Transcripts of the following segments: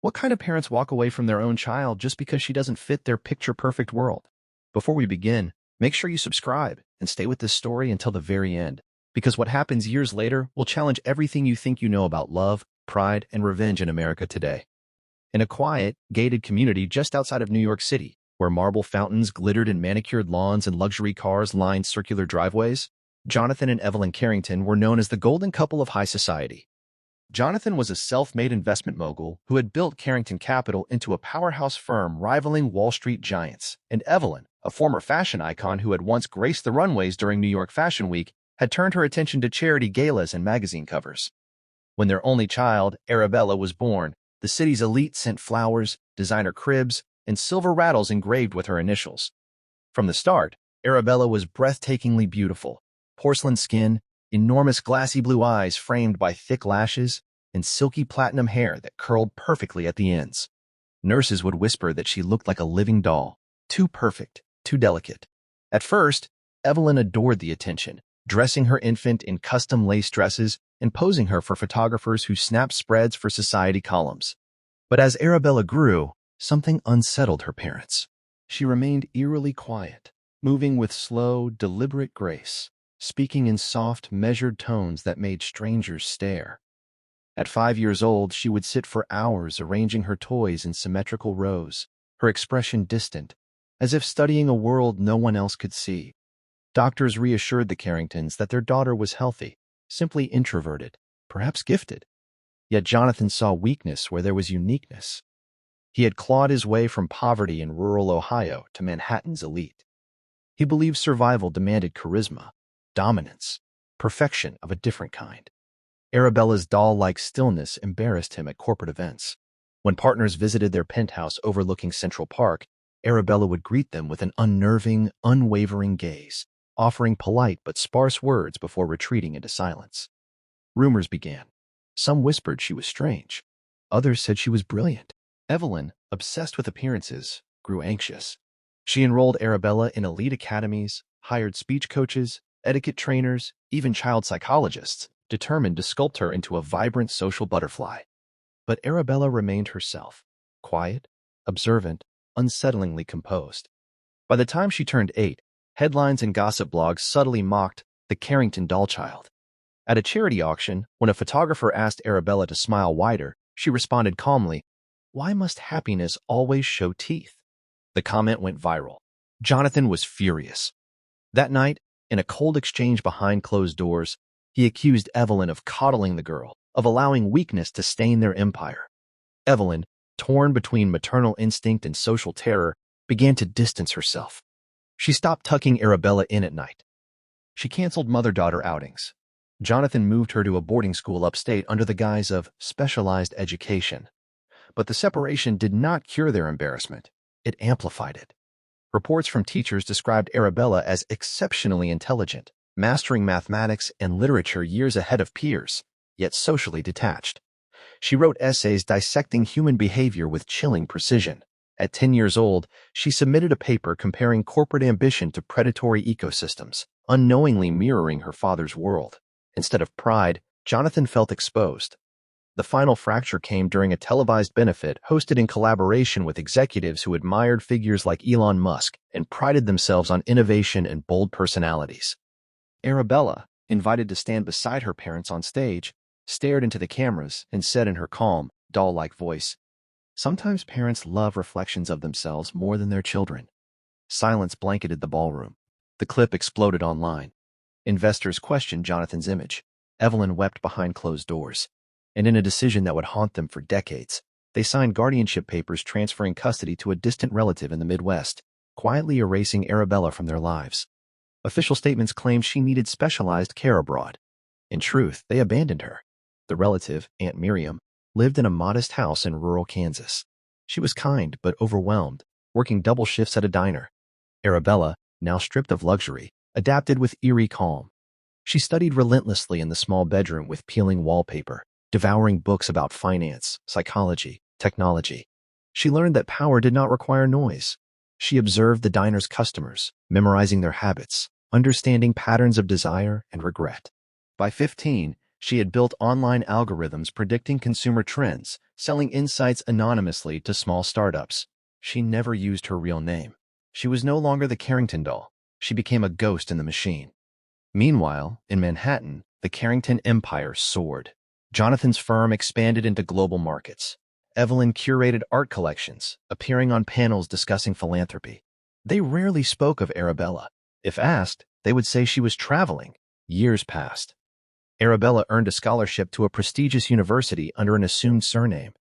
What kind of parents walk away from their own child just because she doesn't fit their picture-perfect world? Before we begin, make sure you subscribe and stay with this story until the very end, because what happens years later will challenge everything you think you know about love, pride, and revenge in America today. In a quiet, gated community just outside of New York City, where marble fountains glittered in manicured lawns and luxury cars lined circular driveways, Jonathan and Evelyn Carrington were known as the golden couple of high society. Jonathan was a self-made investment mogul who had built Carrington Capital into a powerhouse firm rivaling Wall Street giants, and Evelyn, a former fashion icon who had once graced the runways during New York Fashion Week, had turned her attention to charity galas and magazine covers. When their only child, Arabella, was born, the city's elite sent flowers, designer cribs, and silver rattles engraved with her initials. From the start, Arabella was breathtakingly beautiful: porcelain skin, enormous glassy blue eyes framed by thick lashes, and silky platinum hair that curled perfectly at the ends. Nurses would whisper that she looked like a living doll, too perfect, too delicate. At first, Evelyn adored the attention, dressing her infant in custom lace dresses and posing her for photographers who snapped spreads for society columns. But as Arabella grew, something unsettled her parents. She remained eerily quiet, moving with slow, deliberate grace, speaking in soft, measured tones that made strangers stare. At 5 years old, she would sit for hours arranging her toys in symmetrical rows, her expression distant, as if studying a world no one else could see. Doctors reassured the Carringtons that their daughter was healthy, simply introverted, perhaps gifted. Yet Jonathan saw weakness where there was uniqueness. He had clawed his way from poverty in rural Ohio to Manhattan's elite. He believed survival demanded charisma, dominance, perfection of a different kind. Arabella's doll-like stillness embarrassed him at corporate events. When partners visited their penthouse overlooking Central Park, Arabella would greet them with an unnerving, unwavering gaze, offering polite but sparse words before retreating into silence. Rumors began. Some whispered she was strange. Others said she was brilliant. Evelyn, obsessed with appearances, grew anxious. She enrolled Arabella in elite academies, hired speech coaches, etiquette trainers, even child psychologists, determined to sculpt her into a vibrant social butterfly. But Arabella remained herself, quiet, observant, unsettlingly composed. By the time she turned 8, headlines and gossip blogs subtly mocked the Carrington doll child. At a charity auction, when a photographer asked Arabella to smile wider, she responded calmly, "Why must happiness always show teeth?" The comment went viral. Jonathan was furious. That night, in a cold exchange behind closed doors, he accused Evelyn of coddling the girl, of allowing weakness to stain their empire. Evelyn, torn between maternal instinct and social terror, began to distance herself. She stopped tucking Arabella in at night. She canceled mother-daughter outings. Jonathan moved her to a boarding school upstate under the guise of specialized education. But the separation did not cure their embarrassment. It amplified it. Reports from teachers described Arabella as exceptionally intelligent, mastering mathematics and literature years ahead of peers, yet socially detached. She wrote essays dissecting human behavior with chilling precision. At 10 years old, she submitted a paper comparing corporate ambition to predatory ecosystems, unknowingly mirroring her father's world. Instead of pride, Jonathan felt exposed. The final fracture came during a televised benefit hosted in collaboration with executives who admired figures like Elon Musk and prided themselves on innovation and bold personalities. Arabella, invited to stand beside her parents on stage, stared into the cameras and said in her calm, doll-like voice, "Sometimes parents love reflections of themselves more than their children." Silence blanketed the ballroom. The clip exploded online. Investors questioned Jonathan's image. Evelyn wept behind closed doors. And in a decision that would haunt them for decades, they signed guardianship papers transferring custody to a distant relative in the Midwest, quietly erasing Arabella from their lives. Official statements claimed she needed specialized care abroad. In truth, they abandoned her. The relative, Aunt Miriam, lived in a modest house in rural Kansas. She was kind but overwhelmed, working double shifts at a diner. Arabella, now stripped of luxury, adapted with eerie calm. She studied relentlessly in the small bedroom with peeling wallpaper, devouring books about finance, psychology, technology. She learned that power did not require noise. She observed the diner's customers, memorizing their habits, understanding patterns of desire and regret. By 15, She had built online algorithms predicting consumer trends, selling insights anonymously to small startups. She never used her real name. She was no longer the Carrington doll. She became a ghost in the machine. Meanwhile, in Manhattan, the Carrington empire soared. Jonathan's firm expanded into global markets. Evelyn curated art collections, appearing on panels discussing philanthropy. They rarely spoke of Arabella. If asked, they would say she was traveling. Years passed. Arabella earned a scholarship to a prestigious university under an assumed surname.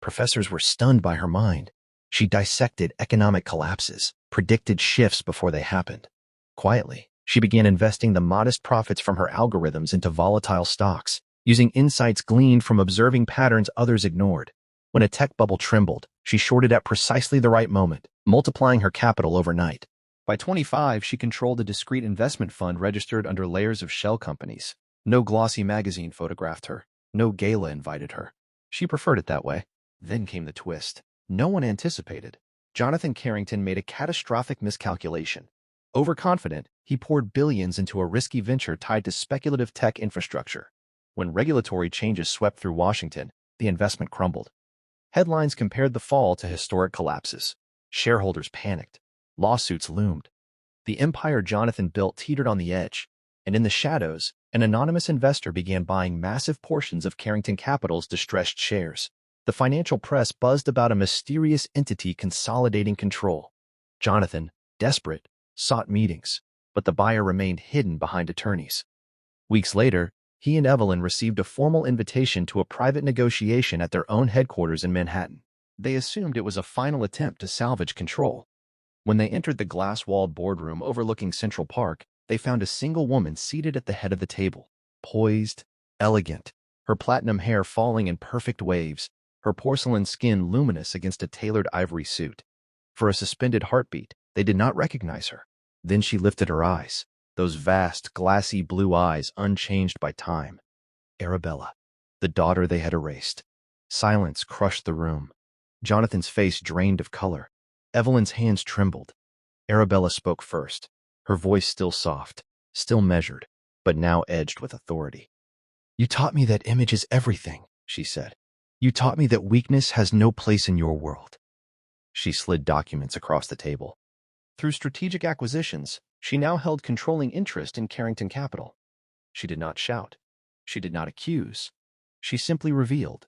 Professors were stunned by her mind. She dissected economic collapses, predicted shifts before they happened. Quietly, she began investing the modest profits from her algorithms into volatile stocks, using insights gleaned from observing patterns others ignored. When a tech bubble trembled, she shorted at precisely the right moment, multiplying her capital overnight. By 25, she controlled a discreet investment fund registered under layers of shell companies. No glossy magazine photographed her. No gala invited her. She preferred it that way. Then came the twist. No one anticipated. Jonathan Carrington made a catastrophic miscalculation. Overconfident, he poured billions into a risky venture tied to speculative tech infrastructure. When regulatory changes swept through Washington, the investment crumbled. Headlines compared the fall to historic collapses. Shareholders panicked. Lawsuits loomed. The empire Jonathan built teetered on the edge, and in the shadows, an anonymous investor began buying massive portions of Carrington Capital's distressed shares. The financial press buzzed about a mysterious entity consolidating control. Jonathan, desperate, sought meetings, but the buyer remained hidden behind attorneys. Weeks later, he and Evelyn received a formal invitation to a private negotiation at their own headquarters in Manhattan. They assumed it was a final attempt to salvage control. When they entered the glass-walled boardroom overlooking Central Park, they found a single woman seated at the head of the table, poised, elegant, her platinum hair falling in perfect waves, her porcelain skin luminous against a tailored ivory suit. For a suspended heartbeat, they did not recognize her. Then she lifted her eyes, those vast, glassy blue eyes unchanged by time. Arabella, the daughter they had erased. Silence crushed the room. Jonathan's face drained of color. Evelyn's hands trembled. Arabella spoke first, her voice still soft, still measured, but now edged with authority. "You taught me that image is everything," she said. "You taught me that weakness has no place in your world." She slid documents across the table. Through strategic acquisitions, she now held controlling interest in Carrington Capital. She did not shout. She did not accuse. She simply revealed.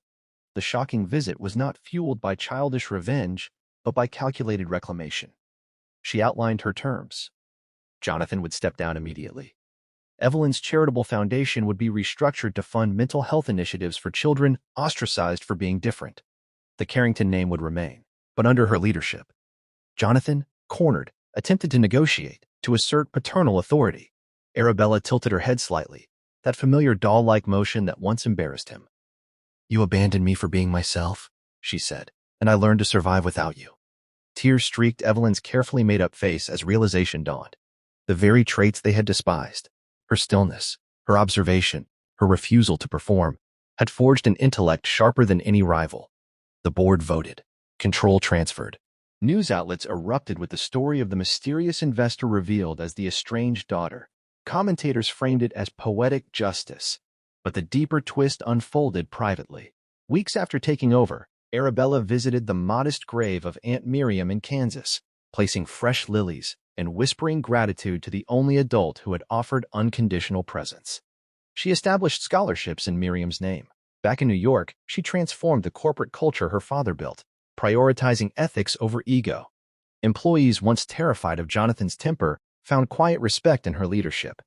The shocking visit was not fueled by childish revenge, but by calculated reclamation. She outlined her terms. Jonathan would step down immediately. Evelyn's charitable foundation would be restructured to fund mental health initiatives for children ostracized for being different. The Carrington name would remain, but under her leadership. Jonathan, cornered, attempted to negotiate, to assert paternal authority. Arabella tilted her head slightly, that familiar doll-like motion that once embarrassed him. "You abandoned me for being myself," she said, "and I learned to survive without you." Tears streaked Evelyn's carefully made-up face as realization dawned. The very traits they had despised, her stillness, her observation, her refusal to perform, had forged an intellect sharper than any rival. The board voted. Control transferred. News outlets erupted with the story of the mysterious investor revealed as the estranged daughter. Commentators framed it as poetic justice, but the deeper twist unfolded privately. Weeks after taking over, Arabella visited the modest grave of Aunt Miriam in Kansas, placing fresh lilies and whispering gratitude to the only adult who had offered unconditional presence. She established scholarships in Miriam's name. Back in New York, she transformed the corporate culture her father built, prioritizing ethics over ego. Employees once terrified of Jonathan's temper found quiet respect in her leadership.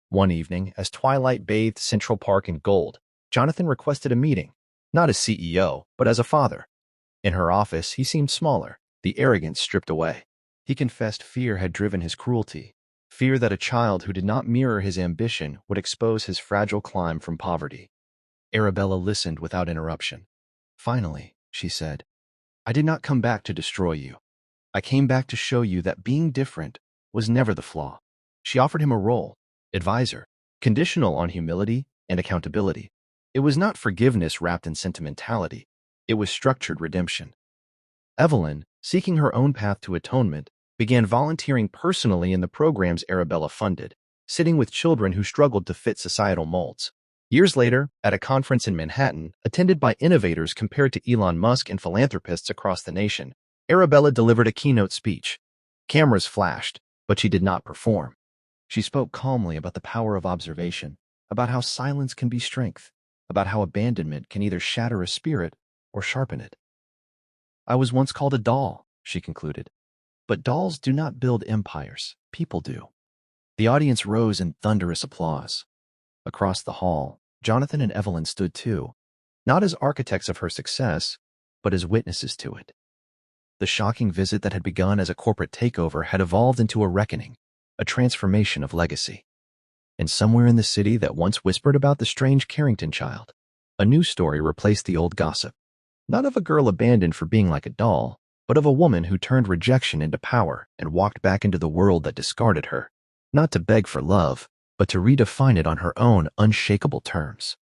One evening, as twilight bathed Central Park in gold, Jonathan requested a meeting, not as CEO, but as a father. In her office, he seemed smaller, the arrogance stripped away. He confessed fear had driven his cruelty, fear that a child who did not mirror his ambition would expose his fragile climb from poverty. Arabella listened without interruption. "Finally," she said, "I did not come back to destroy you. I came back to show you that being different was never the flaw." She offered him a role, advisor, conditional on humility and accountability. It was not forgiveness wrapped in sentimentality. It was structured redemption. Evelyn, seeking her own path to atonement, began volunteering personally in the programs Arabella funded, sitting with children who struggled to fit societal molds. Years later, at a conference in Manhattan, attended by innovators compared to Elon Musk and philanthropists across the nation, Arabella delivered a keynote speech. Cameras flashed, but she did not perform. She spoke calmly about the power of observation, about how silence can be strength, about how abandonment can either shatter a spirit or sharpen it. I was once called a doll, she concluded. But dolls do not build empires, people do. The audience rose in thunderous applause. Across the hall, Jonathan and Evelyn stood too, not as architects of her success, but as witnesses to it. The shocking visit that had begun as a corporate takeover had evolved into a reckoning, a transformation of legacy. And somewhere in the city that once whispered about the strange Carrington child, a new story replaced the old gossip. Not of a girl abandoned for being like a doll, but of a woman who turned rejection into power and walked back into the world that discarded her, not to beg for love, but to redefine it on her own unshakable terms.